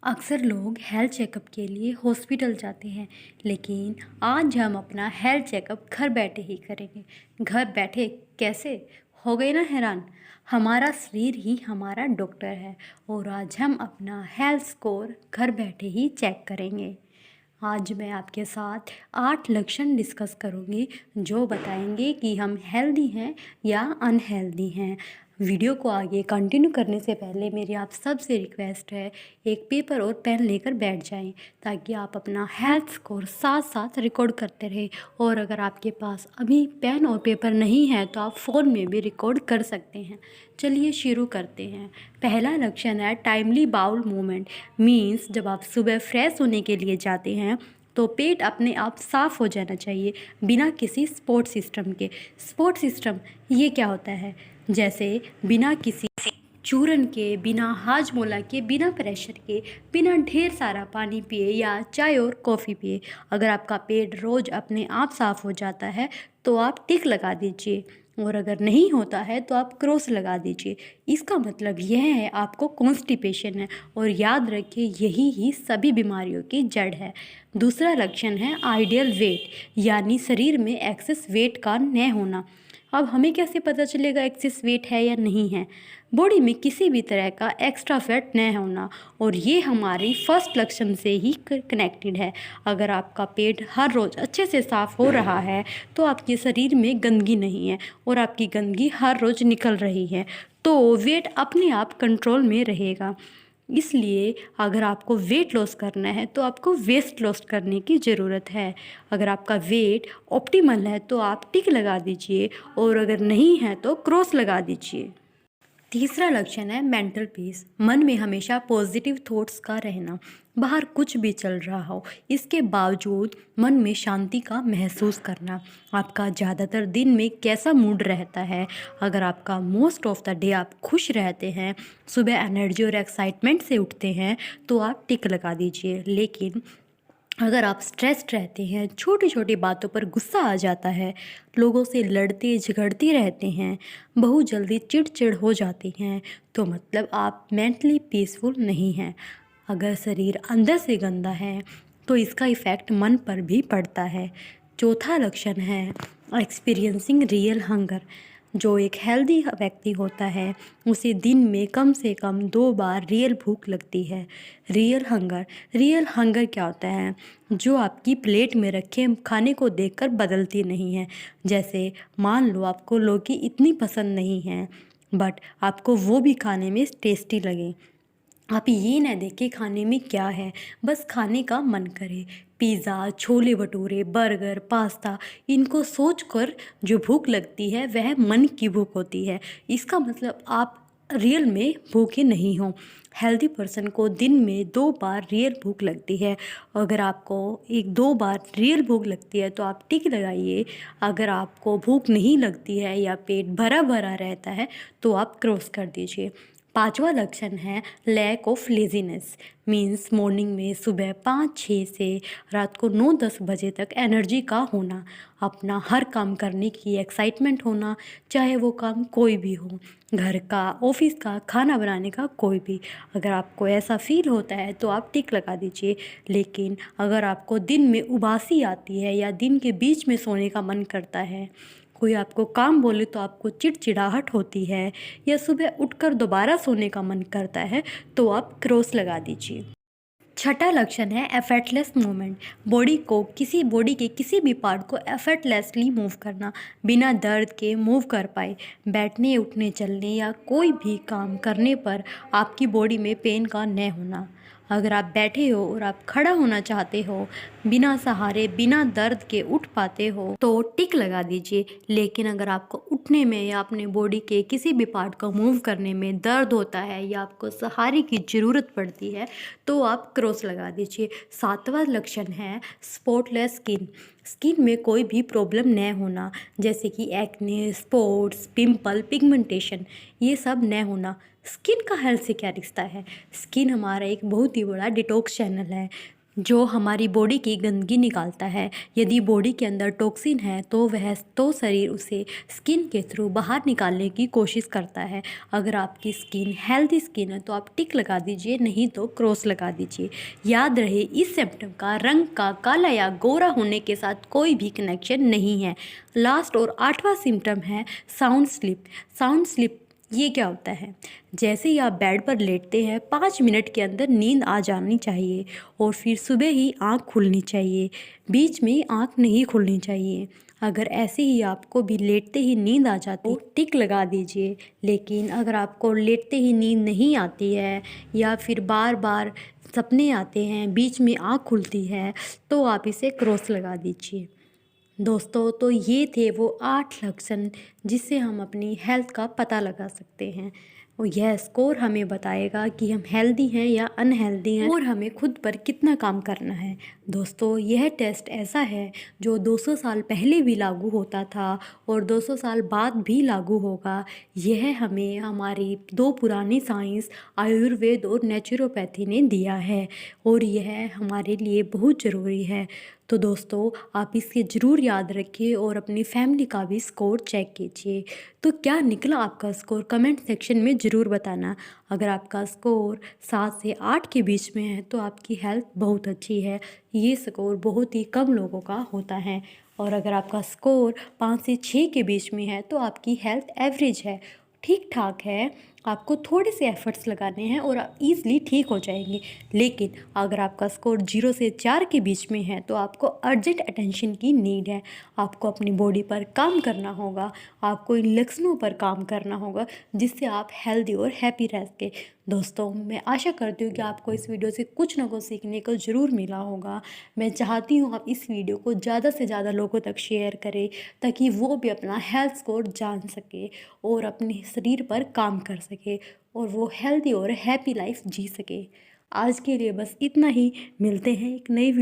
अक्सर लोग health checkup के लिए हॉस्पिटल जाते हैं, लेकिन आज हम अपना हेल्थ चेकअप घर बैठे ही करेंगे। घर बैठे कैसे? हो गए ना हैरान? हमारा शरीर ही हमारा डॉक्टर है और आज हम अपना हेल्थ स्कोर घर बैठे ही चेक करेंगे। आज मैं आपके साथ 8 लक्षण डिस्कस करूँगी जो बताएंगे कि हम हेल्दी हैं या अनहेल्दी हैं। वीडियो को आगे कंटिन्यू करने से पहले मेरी आप सबसे रिक्वेस्ट है, एक पेपर और पेन लेकर बैठ जाएं ताकि आप अपना हेल्थ स्कोर साथ साथ रिकॉर्ड करते रहें। और अगर आपके पास अभी पेन और पेपर नहीं है तो आप फ़ोन में भी रिकॉर्ड कर सकते हैं। चलिए शुरू करते हैं। पहला लक्षण है टाइमली बाउल मूवमेंट। मीन्स जब आप सुबह फ्रेश होने के लिए जाते हैं तो पेट अपने आप साफ़ हो जाना चाहिए बिना किसी सपोर्ट सिस्टम के। सपोर्ट सिस्टम ये क्या होता है? जैसे बिना किसी चूरन के, बिना हाजमोला के, बिना प्रेशर के, बिना ढेर सारा पानी पिए या चाय और कॉफ़ी पिए। अगर आपका पेट रोज़ अपने आप साफ़ हो जाता है तो आप टिक लगा दीजिए, और अगर नहीं होता है तो आप क्रॉस लगा दीजिए। इसका मतलब यह है आपको कॉन्स्टिपेशन है, और याद रखिए यही ही सभी बीमारियों की जड़ है। दूसरा लक्षण है आइडियल वेट, यानी शरीर में एक्सेस वेट का न होना। अब हमें कैसे पता चलेगा एक्सेस वेट है या नहीं है? बॉडी में किसी भी तरह का एक्स्ट्रा फैट न होना, और ये हमारी फर्स्ट लक्षण से ही कनेक्टेड है। अगर आपका पेट हर रोज़ अच्छे से साफ़ हो रहा है तो आपके शरीर में गंदगी नहीं है, और आपकी गंदगी हर रोज़ निकल रही है तो वेट अपने आप कंट्रोल में रहेगा। इसलिए अगर आपको वेट लॉस करना है तो आपको वेस्ट लॉस करने की ज़रूरत है। अगर आपका वेट ऑप्टिमल है तो आप टिक लगा दीजिए, और अगर नहीं है तो क्रॉस लगा दीजिए। तीसरा लक्षण है मेंटल पीस। मन में हमेशा पॉजिटिव थॉट्स का रहना। बाहर कुछ भी चल रहा हो, इसके बावजूद मन में शांति का महसूस करना। आपका ज़्यादातर दिन में कैसा मूड रहता है? अगर आपका मोस्ट ऑफ द डे आप खुश रहते हैं, सुबह एनर्जी और एक्साइटमेंट से उठते हैं, तो आप टिक लगा दीजिए। लेकिन अगर आप स्ट्रेस्ड रहते हैं, छोटी छोटी बातों पर गुस्सा आ जाता है, लोगों से लड़ते झगड़ते रहते हैं, बहुत जल्दी चिड़चिड़ हो जाती हैं, तो मतलब आप मेंटली पीसफुल नहीं हैं। अगर शरीर अंदर से गंदा है तो इसका इफ़ेक्ट मन पर भी पड़ता है। चौथा लक्षण है एक्सपीरियंसिंग रियल हंगर। जो एक हेल्दी व्यक्ति होता है उसे दिन में कम से कम 2 बार रियल भूख लगती है। रियल हंगर क्या होता है? जो आपकी प्लेट में रखे खाने को देखकर बदलती नहीं है। जैसे मान लो आपको लौकी इतनी पसंद नहीं है, बट आपको वो भी खाने में टेस्टी लगे। आप ये ना देखें खाने में क्या है, बस खाने का मन करे। Pizza, chole bhature, burger, pasta, इनको सोचकर जो भूख लगती है वह मन की भूख होती है। इसका मतलब आप रियल में भूखे नहीं हो। हेल्दी पर्सन को दिन में 2 बार रियल भूख लगती है। अगर आपको 1-2 बार रियल भूख लगती है तो आप टिक लगाइए। अगर आपको भूख नहीं लगती है या पेट भरा भरा रहता है तो आप क्रॉस कर दीजिए। पांचवा लक्षण है lack of laziness. Means morning में सुबह 5-6 से रात को 9-10 बजे तक एनर्जी का होना, अपना हर काम करने की एक्साइटमेंट होना, चाहे वो काम कोई भी हो, घर का, ऑफिस का, खाना बनाने का, कोई भी। अगर आपको ऐसा फील होता है तो आप टिक लगा दीजिए। लेकिन अगर आपको दिन में उबासी आती है या दिन के बीच में सोने का मन करता है, कोई आपको काम बोले तो आपको चिड़चिड़ाहट होती है, या सुबह उठकर दोबारा सोने का मन करता है, तो आप क्रॉस लगा दीजिए। छठा लक्षण है एफर्टलेस मूवमेंट। बॉडी के किसी भी पार्ट को एफर्टलेसली मूव करना, बिना दर्द के मूव कर पाए। बैठने, उठने, चलने या कोई भी काम करने पर आपकी बॉडी में पेन का न होना। अगर आप बैठे हो और आप खड़ा होना चाहते हो, बिना सहारे, बिना दर्द के उठ पाते हो, तो टिक लगा दीजिए। लेकिन अगर आपको उठने में या अपने बॉडी के किसी भी पार्ट को मूव करने में दर्द होता है या आपको सहारे की ज़रूरत पड़ती है तो आप क्रॉस लगा दीजिए। सातवां लक्षण है स्पॉटलेस स्किन। स्किन में कोई भी प्रॉब्लम न होना, जैसे कि एक्ने, स्पॉट्स, पिंपल, पिगमेंटेशन, ये सब न होना। स्किन का हेल्थ से क्या रिश्ता है? स्किन हमारा एक बहुत ही बड़ा डिटॉक्स चैनल है। जो हमारी बॉडी की गंदगी निकालता है। यदि बॉडी के अंदर टॉक्सिन है तो शरीर उसे स्किन के थ्रू बाहर निकालने की कोशिश करता है। अगर आपकी स्किन हेल्दी स्किन है तो आप टिक लगा दीजिए, नहीं तो क्रॉस लगा दीजिए। याद रहे, इस सिम्टम का रंग का काला या गोरा होने के साथ कोई भी कनेक्शन नहीं है। लास्ट और 8वां सिम्टम है साउंड स्लिप। साउंड स्लिप ये क्या होता है? जैसे ही आप बेड पर लेटते हैं 5 मिनट के अंदर नींद आ जानी चाहिए और फिर सुबह ही आँख खुलनी चाहिए, बीच में आँख नहीं खुलनी चाहिए। अगर ऐसे ही आपको भी लेटते ही नींद आ जाती तो टिक लगा दीजिए। लेकिन अगर आपको लेटते ही नींद नहीं आती है या फिर बार बार सपने आते हैं, बीच में आँख खुलती है, तो आप इसे क्रॉस लगा दीजिए। दोस्तों, तो ये थे वो 8 लक्षण जिससे हम अपनी हेल्थ का पता लगा सकते हैं और यह स्कोर हमें बताएगा कि हम हेल्दी हैं या अनहेल्दी हैं और हमें खुद पर कितना काम करना है। दोस्तों, यह टेस्ट ऐसा है जो 200 साल पहले भी लागू होता था और 200 साल बाद भी लागू होगा। यह हमें हमारी 2 पुरानी साइंस आयुर्वेद और नेचुरोपैथी ने दिया है और यह हमारे लिए बहुत ज़रूरी है। तो दोस्तों, आप इसे ज़रूर याद रखिए और अपनी फैमिली का भी स्कोर चेक कीजिए। तो क्या निकला आपका स्कोर, कमेंट सेक्शन में ज़रूर बताना। अगर आपका स्कोर 7 से 8 के बीच में है तो आपकी हेल्थ बहुत अच्छी है। ये स्कोर बहुत ही कम लोगों का होता है। और अगर आपका स्कोर 5 से 6 के बीच में है तो आपकी हेल्थ एवरेज है, ठीक ठाक है। आपको थोड़े से एफर्ट्स लगाने हैं और आप ईज़िली ठीक हो जाएंगे। लेकिन अगर आपका स्कोर 0 से 4 के बीच में है तो आपको अर्जेंट अटेंशन की नीड है। आपको अपनी बॉडी पर काम करना होगा, आपको इन लक्षणों पर काम करना होगा जिससे आप हेल्दी और हैप्पी रह सके। दोस्तों, मैं आशा करती हूँ कि आपको इस वीडियो से कुछ ना कुछ सीखने को ज़रूर मिला होगा। मैं चाहती हूँ आप इस वीडियो को ज़्यादा से ज़्यादा लोगों तक शेयर करें ताकि वो भी अपना हेल्थ स्कोर जान सके और अपने शरीर पर काम कर सके और वो हेल्दी और हैप्पी लाइफ जी सके। आज के लिए बस इतना ही। मिलते हैं एक नई वीडियो